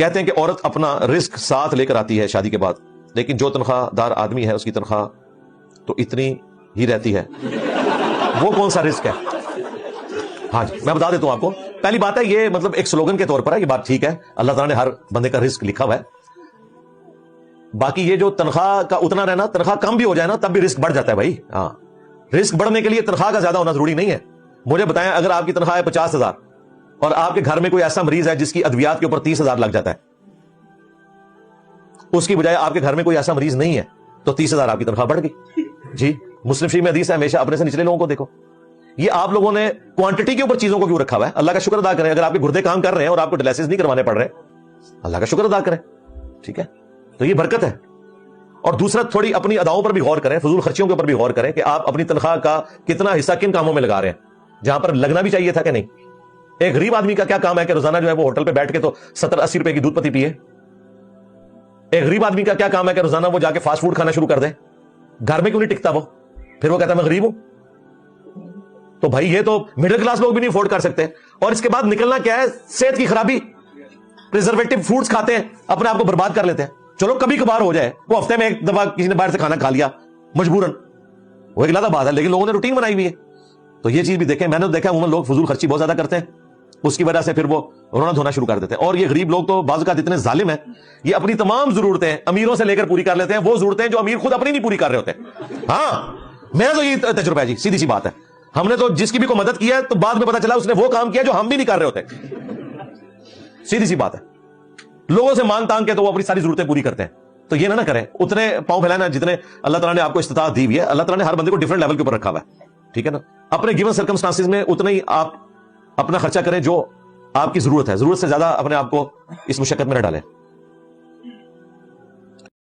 کہتے ہیں کہ عورت اپنا رزق ساتھ لے کر آتی ہے شادی کے بعد، لیکن جو تنخواہ دار آدمی ہے اس کی تنخواہ تو اتنی ہی رہتی ہے. وہ کون سا رزق ہے؟ ہاں جی میں بتا دیتا ہوں آپ کو. پہلی بات ہے یہ مطلب ایک سلوگن کے طور پر ہے، یہ بات ٹھیک ہے، اللہ تعالیٰ نے ہر بندے کا رزق لکھا ہوا ہے. باقی یہ جو تنخواہ کا اتنا رہنا، تنخواہ کم بھی ہو جائے نا تب بھی رزق بڑھ جاتا ہے بھائی. ہاں رزق بڑھنے کے لیے تنخواہ کا زیادہ ہونا ضروری نہیں ہے. مجھے بتائیں اگر آپ کی تنخواہ ہے 50,000 اور آپ کے گھر میں کوئی ایسا مریض ہے جس کی ادویات کے اوپر 30,000 لگ جاتا ہے، اس کی بجائے آپ کے گھر میں کوئی ایسا مریض نہیں ہے تو 30,000 آپ کی تنخواہ بڑھ گئی. جی مسلم شریف میں حدیث ہے ہمیشہ اپنے سے نچلے لوگوں کو دیکھو. یہ آپ لوگوں نے کوانٹٹی کے اوپر چیزوں کو کیوں رکھا ہوا ہے؟ اللہ کا شکر ادا کریں. اگر آپ کے گردے کام کر رہے ہیں اور آپ کو ڈائلسس نہیں کروانے پڑ رہے، اللہ کا شکر ادا کریں. ٹھیک ہے، تو یہ برکت ہے. اور دوسرا تھوڑی اپنی اداؤں پر بھی غور کریں، فضول خرچیوں کے اوپر بھی غور کریں کہ آپ اپنی تنخواہ کا کتنا حصہ کن کاموں میں لگا رہے ہیں جہاں پر لگنا بھی چاہیے تھا کہ نہیں. ایک غریب آدمی کا کیا کام ہے کہ روزانہ جو ہے وہ ہوٹل پہ بیٹھ کے تو 70-80 روپے کی دودھ پتی پیے. ایک غریب آدمی کا کیا کام ہے کہ روزانہ وہ جا کے فاسٹ فوڈ کھانا شروع کر دے. گھر میں کیوں نہیں ٹکتا وہ؟ پھر وہ کہتا ہے میں غریب ہوں. تو بھائی یہ تو مڈل کلاس لوگ بھی نہیں افورڈ کر سکتے. اور اس کے بعد نکلنا کیا ہے؟ صحت کی خرابی. پریزرویٹو فوڈز کھاتے ہیں، اپنے آپ کو برباد کر لیتے ہیں. چلو کبھی کبھار ہو جائے، وہ ہفتے میں ایک دفعہ کسی نے باہر سے کھانا کھا لیا مجبوراً، وہ ایک علیحدہ بات ہے، لیکن لوگوں نے روٹین بنائی ہوئی ہے. تو یہ چیز بھی دیکھیں. میں نے دیکھا عموماً لوگ فضول خرچی بہت زیادہ کرتے ہیں، اس کی وجہ سے پھر وہ رونا دھونا شروع کر دیتے ہیں. اور یہ غریب لوگ تو بعض اوقات اتنے ظالم ہیں، یہ اپنی تمام ضرورتیں امیروں سے لے کر پوری کر لیتے ہیں، وہ ضرورتیں جو امیر خود اپنی نہیں پوری کر رہے ہوتے. ہاں میرا تو یہ تجربہ ہے جی، سیدھی سی بات ہے. ہم نے تو جس کی بھی کوئی مدد کی ہے تو بعد میں پتا چلا اس نے وہ کام کیا جو ہم بھی نہیں کر رہے ہوتے. سیدھی سی بات ہے. لوگوں سے مانگ تانگ کے تو وہ اپنی ساری ضرورتیں پوری کرتے ہیں. تو یہ نہ کریں، اتنے پاؤں پھیلانا جتنے اللہ تعالیٰ نے آپ کو استطاعت دی ہوئی ہے. اللہ تعالیٰ نے ہر بندے کو ڈفرنٹ لیول کے اوپر رکھا ہوا ہے. ٹھیک ہے نا. اپنے گیون سرکمسٹانسز میں اتنا ہی آپ اپنا خرچہ کریں جو آپ کی ضرورت ہے، ضرورت سے زیادہ اپنے آپ کو اس مشقت میں نہ ڈالیں.